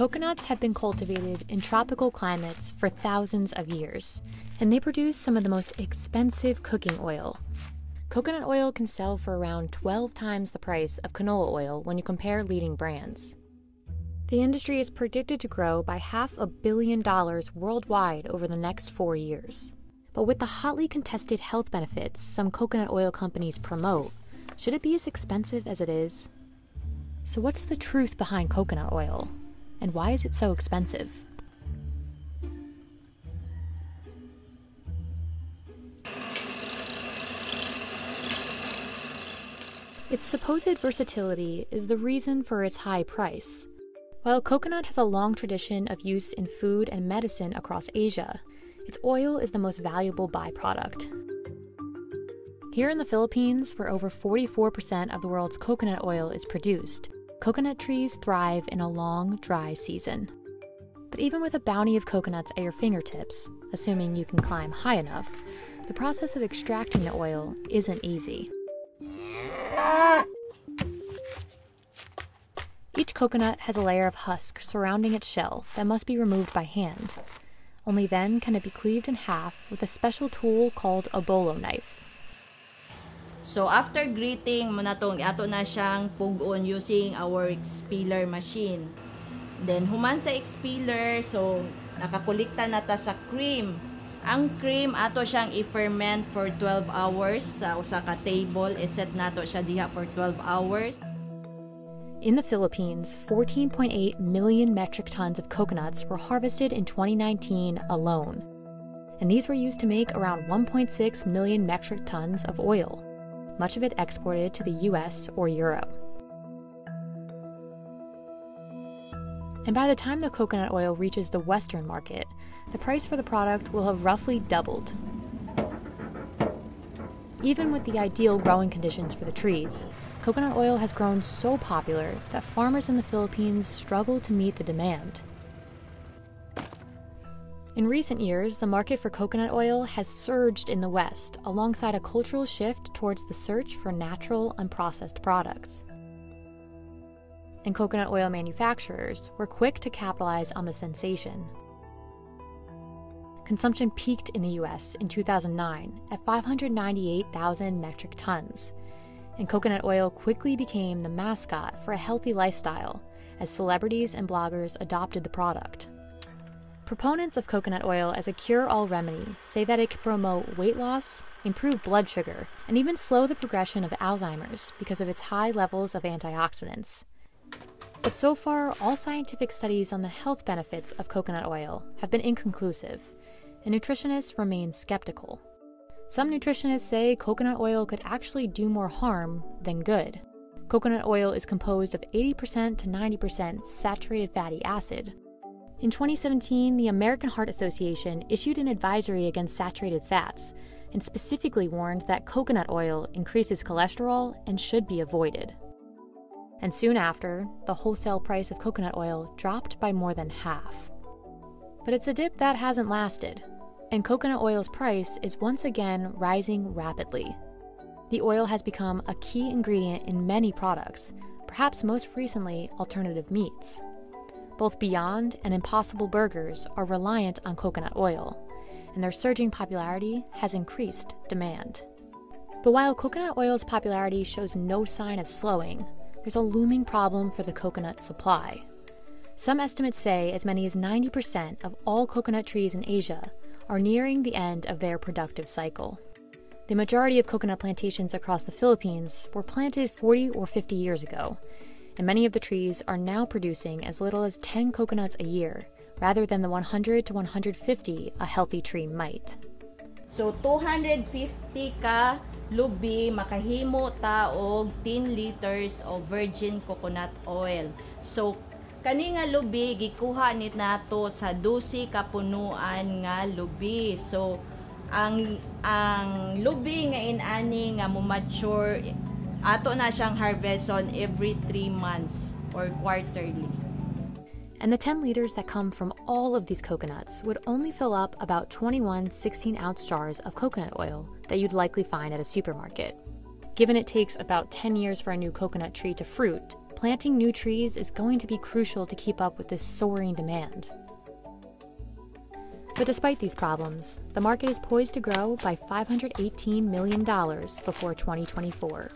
Coconuts have been cultivated in tropical climates for thousands of years, and they produce some of the most expensive cooking oil. Coconut oil can sell for around 12 times the price of canola oil when you compare leading brands. The industry is predicted to grow by $500 million worldwide over the next 4 years. But with the hotly contested health benefits some coconut oil companies promote, should it be as expensive as it is? So what's the truth behind coconut oil? And why is it so expensive? Its supposed versatility is the reason for its high price. While coconut has a long tradition of use in food and medicine across Asia, its oil is the most valuable byproduct. Here in the Philippines, where over 44% of the world's coconut oil is produced, coconut trees thrive in a long, dry season. But even with a bounty of coconuts at your fingertips, assuming you can climb high enough, the process of extracting the oil isn't easy. Each coconut has a layer of husk surrounding its shell that must be removed by hand. Only then can it be cleaved in half with a special tool called a bolo knife. So after grating mo na tong ato na siyang pugon using our expeller machine. Then human sa expeller, so nakakolekta na ta sa cream. Ang cream ato siyang i-ferment for 12 hours sa usa ka table. I-set nato siya diha for 12 hours. In the Philippines, 14.8 million metric tons of coconuts were harvested in 2019 alone. And these were used to make around 1.6 million metric tons of oil, much of it exported to the US or Europe. And by the time the coconut oil reaches the Western market, the price for the product will have roughly doubled. Even with the ideal growing conditions for the trees, coconut oil has grown so popular that farmers in the Philippines struggle to meet the demand. In recent years, the market for coconut oil has surged in the West alongside a cultural shift towards the search for natural, unprocessed products. And coconut oil manufacturers were quick to capitalize on the sensation. Consumption peaked in the US in 2009 at 598,000 metric tons, and coconut oil quickly became the mascot for a healthy lifestyle as celebrities and bloggers adopted the product. Proponents of coconut oil as a cure-all remedy say that it can promote weight loss, improve blood sugar, and even slow the progression of Alzheimer's because of its high levels of antioxidants. But so far, all scientific studies on the health benefits of coconut oil have been inconclusive, and nutritionists remain skeptical. Some nutritionists say coconut oil could actually do more harm than good. Coconut oil is composed of 80% to 90% saturated fatty acid. In 2017, the American Heart Association issued an advisory against saturated fats and specifically warned that coconut oil increases cholesterol and should be avoided. And soon after, the wholesale price of coconut oil dropped by more than half. But it's a dip that hasn't lasted, and coconut oil's price is once again rising rapidly. The oil has become a key ingredient in many products, perhaps most recently alternative meats. Both Beyond and Impossible Burgers are reliant on coconut oil, and their surging popularity has increased demand. But while coconut oil's popularity shows no sign of slowing, there's a looming problem for the coconut supply. Some estimates say as many as 90% of all coconut trees in Asia are nearing the end of their productive cycle. The majority of coconut plantations across the Philippines were planted 40 or 50 years ago, and many of the trees are now producing as little as 10 coconuts a year, rather than the 100 to 150 a healthy tree might. So 250 ka lubi makahimo ta og 10 liters of virgin coconut oil. So kani nga lubi gikuha nit nato sa 12 ka punuan nga lubi. So ang lubi nga inani nga mo mature ato na siyang harvest on every 3 months or quarterly. And the 10 liters that come from all of these coconuts would only fill up about 21 16-ounce jars of coconut oil that you'd likely find at a supermarket. Given it takes about 10 years for a new coconut tree to fruit, planting new trees is going to be crucial to keep up with this soaring demand. But despite these problems, the market is poised to grow by $518 million before 2024.